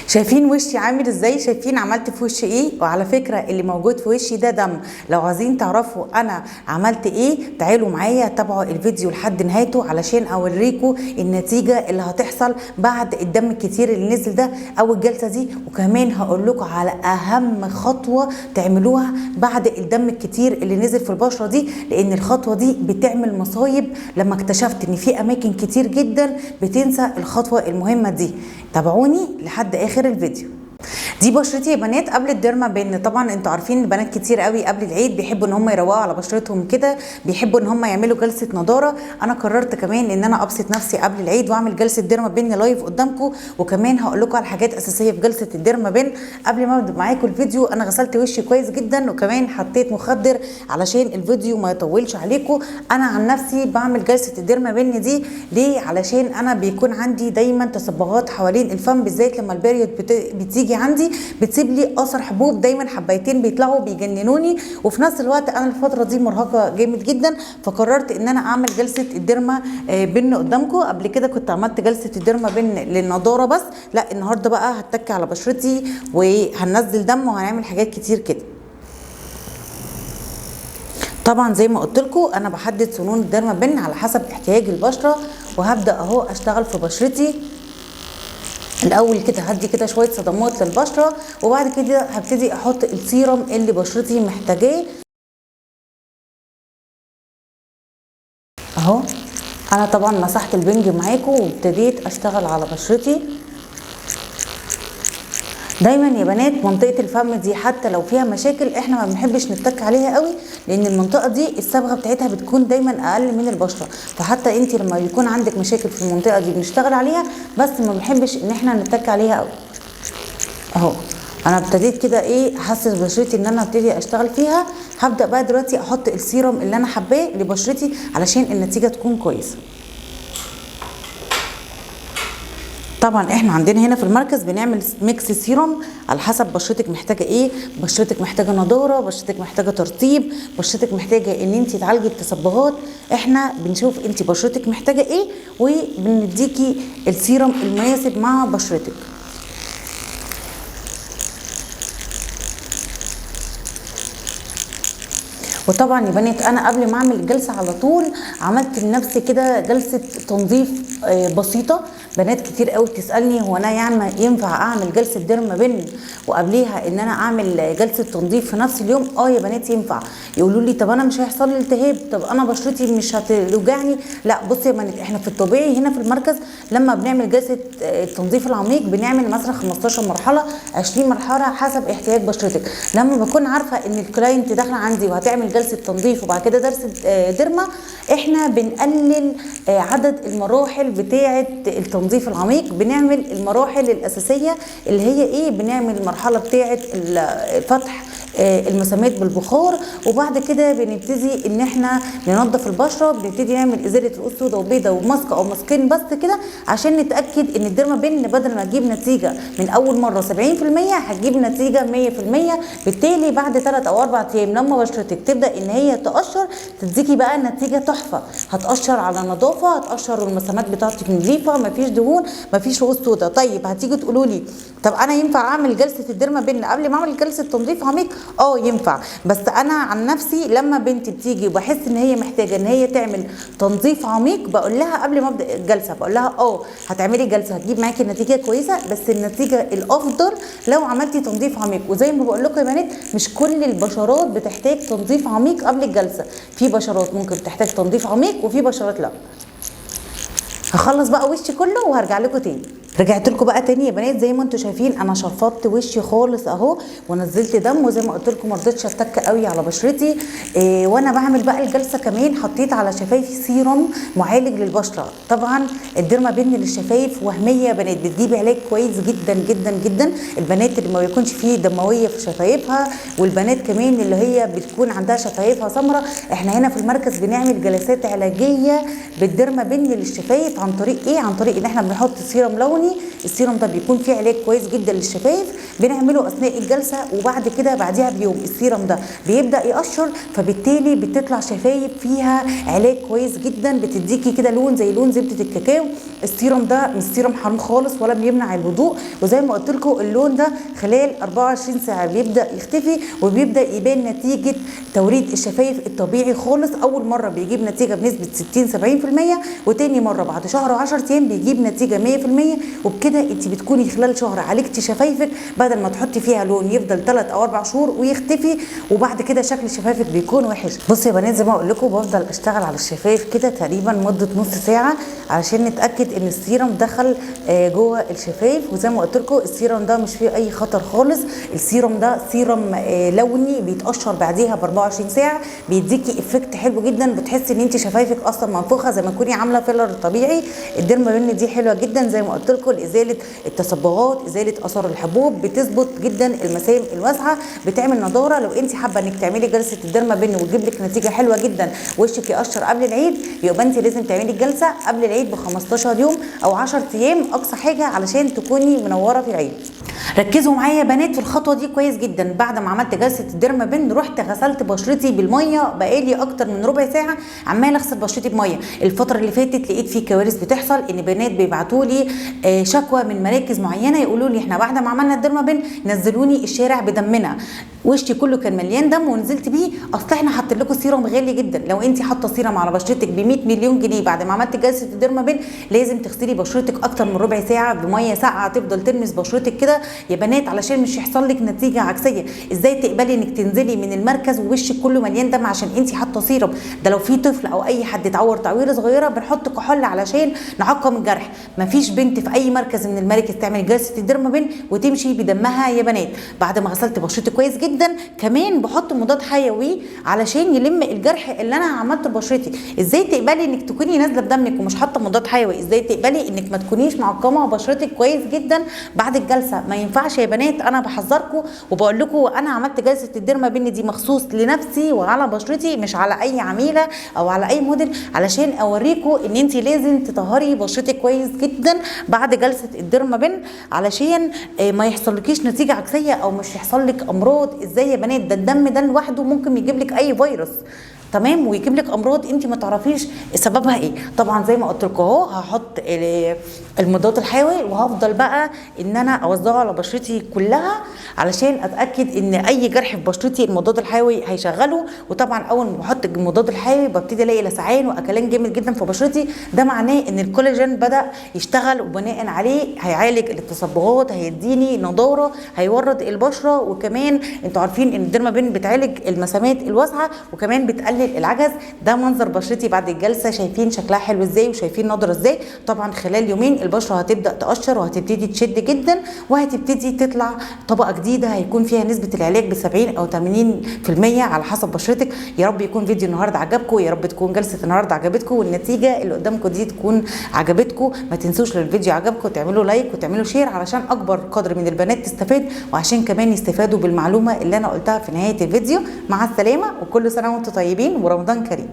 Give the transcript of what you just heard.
شايفين وشي عامل ازاي؟ شايفين عملت في وشي ايه؟ وعلى فكرة اللي موجود في وشي ده دم. لو عايزين تعرفوا انا عملت ايه تعالوا معايا تابعوا الفيديو لحد نهايته علشان اوريكم النتيجة اللي هتحصل بعد الدم الكتير اللي نزل ده او الجلسة دي. وكمان هقول لكم على اهم خطوة تعملوها بعد الدم الكتير اللي نزل في البشرة دي، لان الخطوة دي بتعمل مصايب. لما اكتشفت ان في اماكن كتير جدا بتنسى الخطوة المهمة دي. تابعوني لحد اخر الفيديو. دي بشرتي يا بنات قبل الديرما بن. طبعا انتوا عارفين البنات كتير قوي قبل العيد بيحبوا ان هم يروقوا على بشرتهم كده، بيحبوا ان هم يعملوا جلسه نضاره. انا قررت كمان ان انا ابسط نفسي قبل العيد واعمل جلسه ديرما بن لايف قدامكم، وكمان هقول لكم على حاجات اساسيه في جلسه الديرما بن. قبل ما ابدا معاكم الفيديو انا غسلت وشي كويس جدا وكمان حطيت مخدر علشان الفيديو ما يطولش عليكم. انا عن نفسي بعمل جلسه الديرما بن دي ليه؟ علشان انا بيكون عندي دايما تصبغات حوالين الفم، بالذات لما البيريود بتيجي عندي بتسيب لي اثر حبوب، دايما حبايتين بيطلعوا بيجننوني، وفي نفس الوقت انا الفتره دي مرهقه جامد جدا. فقررت ان انا اعمل جلسه الديرما بن قدامكم. قبل كده كنت عملت جلسه الديرما بن للنضاره بس، لا النهارده بقى هتك على بشرتي وهننزل دم وهنعمل حاجات كتير كده. طبعا زي ما قلت لكم انا بحدد سنون الديرما بن على حسب احتياج البشره، وهبدا اهو اشتغل في بشرتي. الاول كده هدي كده شويه صدمات للبشره، وبعد كده هبتدي احط السيرم اللي بشرتي محتاجاه. اهو انا طبعا مسحت البنج معاكم وابتديت اشتغل على بشرتي. دايما يا بنات منطقه الفم دي حتى لو فيها مشاكل احنا ما بنحبش نتك عليها قوي، لان المنطقه دي الصبغه بتاعتها بتكون دايما اقل من البشره. فحتى انت لما يكون عندك مشاكل في المنطقه دي بنشتغل عليها، بس ما بنحبش ان احنا نتك عليها قوي. اهو انا ابتديت كده ايه احسس بشرتي ان انا ابتدي اشتغل فيها. هبدا بقى دلوقتي احط السيرم اللي انا حباه لبشرتي علشان النتيجه تكون كويسه. طبعا احنا عندنا هنا في المركز بنعمل ميكس سيروم على حسب بشرتك محتاجه ايه. بشرتك محتاجه نضاره، بشرتك محتاجه ترطيب، بشرتك محتاجه ان انت تعالجي التصبغات. احنا بنشوف انت بشرتك محتاجه ايه وبنديكي السيروم المناسب مع بشرتك. وطبعا يا بنات انا قبل ما اعمل الجلسه على طول عملت لنفسي كده جلسه تنظيف بسيطه. بنات كتير قوي بتسالني هو انا ينفع اعمل جلسه ديرما بن وقبليها ان انا اعمل جلسه تنظيف في نفس اليوم؟ يا بنات ينفع. يقولوا لي طب انا مش هيحصل لي التهاب، طب انا بشرتي مش هتوجعني؟ لا بصي يا بنات، احنا في الطبيعي هنا في المركز لما بنعمل جلسه التنظيف العميق بنعمل مثلا 15 مرحله 20 مرحله حسب احتياج بشرتك. لما بكون عارفه ان الكلاينت داخله عندي وهتعمل جلسه تنظيف وبعد كده درس ديرما، احنا بنقلل عدد المراحل بتاعه التنظيف العميق. بنعمل المراحل الاساسيه اللي هي ايه؟ بنعمل المرحله بتاعه فتح المسامات بالبخار، وبعد كده بنبتدي ان احنا ننظف البشره. بنبتدي نعمل ازاله رؤوس سودا وبيضه وماسك او ماسكين بس كده عشان نتاكد ان الديرما بن بدل ما تجيب نتيجه من اول مره 70% هتجيب نتيجه 100%. بالتالي بعد 3 أو 4 ايام لما بشرتك تبدا ان هي تقشر تديكي بقى النتيجه تحفه. هتقشر على نظافه، هتقشر والمسامات بتاعتك نظيفه، مفيش دهون، مفيش رؤوس سودا. طيب هتيجي تقولوا لي طب انا ينفع اعمل جلسه الديرما بن قبل ما اعمل جلسه تنظيف عميق؟ ينفع. بس انا عن نفسي لما بنتي بتيجي وبحس ان هي محتاجه ان هي تعمل تنظيف عميق بقول لها قبل ما ابدا الجلسه، بقول لها هتعملي جلسه هتجيب معاكي نتيجه كويسه، بس النتيجه الافضل لو عملتي تنظيف عميق. وزي ما بقول لكم يا بنات مش كل البشرات بتحتاج تنظيف عميق قبل الجلسه، في بشرات ممكن تحتاج تنظيف عميق وفي بشرات لا. هخلص بقى وشي كله وهرجع لكم تاني. رجعت لكم بقى تاني يا بنات. زي ما انتم شايفين انا شفطت وشي خالص اهو ونزلت دم، وزي ما قلت لكم ما رضيتش اتك قوي على بشرتي. وانا بعمل بقى الجلسه كمان حطيت على شفايفي سيروم معالج للبشره. طبعا الديرما بن للشفايف وهميه يا بنات، بتجيب علاج كويس جدا جدا جدا. البنات اللي ما بيكونش فيه دمويه في شفايفها، والبنات كمان اللي هي بتكون عندها شفايفها سمراء، احنا هنا في المركز بنعمل جلسات علاجيه بالديرما بن للشفايف. عن طريق ايه؟ عن طريق ان احنا بنحط سيروم لوني اللوني. السيرم ده بيكون فيه علاج كويس جدا للشفايف، بنعمله اثناء الجلسه، وبعد كده بعديها بيوم السيرم ده بيبدا يقشر، فبالتالي بتطلع شفايف فيها علاج كويس جدا، بتديكي كده لون زي لون زبده الكاكاو. السيرم ده مش سيرم حرام خالص ولا بيمنع الوضوء، وزي ما قلت لكم اللون ده خلال 24 ساعه بيبدا يختفي، وبيبدا يبان نتيجه توريد الشفايف الطبيعي خالص. اول مره بيجيب نتيجه بنسبه 60 70%، وتاني مره بعد شهر و10 ايام بيجيب نتيجه 100%. وبكده انت بتكوني خلال شهر عالجتي شفايفك، بدل ما تحطي فيها لون يفضل 3 أو 4 شهور ويختفي، وبعد كده شكل شفايفك بيكون وحش. بصوا يا بنات، زي ما اقول لكم بفضل اشتغل على الشفايف كده تقريبا مده نص ساعه علشان نتاكد ان السيرم دخل جوه الشفايف. وزي ما قلت لكم السيرم ده مش فيه اي خطر خالص. السيرم ده سيرم لوني بيتقشر بعديها ب 24 ساعه، بيديكي افكت حلو جدا، بتحسي ان انت شفايفك اصلا منفوخه زي ما تكوني عامله فيلر طبيعي. الديرما دي حلوه جدا زي ما قلت لكم لازاله التصبغات، ازاله اثار الحبوب، بتظبط جدا المسام الواسعه، بتعمل نضاره. لو انت حابه انك تعملي جلسه الديرما وتجيب لك نتيجه حلوه جدا، وشك يقشر قبل العيد، يبقى انت لازم تعملي الجلسه قبل العيد ب 15 يوم او 10 ايام اقصى حاجه علشان تكوني منوره في العيد. ركزوا معايا يا بنات في الخطوه دي كويس جدا. بعد ما عملت جلسه الديرما رحت غسلت بشرتي بالميه، بقالي اكتر من ربع ساعه عماله اغسل بشرتي بميه. الفتره اللي فاتت لقيت في كوارث بتحصل، ان بنات بيبعتوا لي شكوى من مراكز معينه، يقولوا لي احنا بعد ما عملنا الديرما نزلوني الشارع بدمنا، وشي كله كان مليان دم ونزلت بيه. اصل احنا حاطين لكم سيرم غالي جدا. لو انت حاطه سيرم على بشرتك ب 100 مليون جنيه بعد ما عملت جلسه الديرما لازم تغسلي بشرتك اكتر من ربع ساعه بميه ساقعه، تفضل تلمس بشرتك كده يا بنات علشان مش يحصل لك نتيجه عكسيه. ازاي تقبلي انك تنزلي من المركز ووشك كله مليان دم عشان انت حاطه سيرم؟ ده لو في طفل او اي حد اتعور تعويره صغيره بنحط كحول علشان نعقم الجرح. مفيش بنت في اي مركز من المراكز تعمل جلسه الديرما وتمشي بدمها يا بنات. بعد ما غسلت بشرتي كويس جدا كمان بحط مضاد حيوي علشان يلم الجرح اللي انا عملته لبشرتي. ازاي تقبلي انك تكوني نازله بدمك ومش حاطه مضاد حيوي؟ ازاي تقبلي انك ما تكونيش معقمه بشرتك كويس جدا بعد الجلسه؟ ما ينفعش يا بنات. انا بحذركم وبقول لكم انا عملت جلسه الديرما دي مخصوص لنفسي وعلى بشرتي، مش على اي عميله او على اي موديل، علشان اوريكم ان انت لازم تطهري بشرتك كويس جدا بعد جلسه الديرما علشان ما يحصلكيش نتيجه عكسيه او مش يحصل لك امراض. ازاي يا بنات؟ ده الدم ده لوحده ممكن يجيب لك اي فيروس، تمام، ويجيب لك امراض انت ما تعرفيش سببها ايه. طبعا زي ما قلت لكم اهو هحط المضاد الحيوي، وهفضل بقى ان انا اوزعه على بشرتي كلها علشان اتاكد ان اي جرح في بشرتي المضاد الحيوي هيشغله. وطبعا اول ما بحط المضاد الحيوي ببتدي الاقي لسعان واكلان جامد جدا في بشرتي، ده معناه ان الكولاجين بدا يشتغل، وبناء عليه هيعالج التصبغات، هيديني نضاره، هيورد البشره. وكمان انتوا عارفين ان الديرما بتعالج المسامات الواسعه وكمان بتقلل العجز. ده منظر بشرتي بعد الجلسه، شايفين شكلها حلو ازاي وشايفين نضره ازاي. طبعا خلال يومين البشره هتبدا تقشر وهتبتدي تشد جدا، وهتبتدي تطلع طبقه جديده هيكون فيها نسبه العلاج ب 70 او 80% على حسب بشرتك. يا رب يكون فيديو النهارده عجبكم، يا رب تكون جلسه النهارده عجبتكم، والنتيجه اللي قدامكم دي تكون عجبتكم. ما تنسوش لو الفيديو عجبكم تعملوا لايك وتعملوا شير علشان اكبر قدر من البنات تستفاد، وعشان كمان يستفادوا بالمعلومه اللي انا قلتها في نهايه الفيديو. مع السلامه وكل سنه وانتم طيبين ورمضان كريم.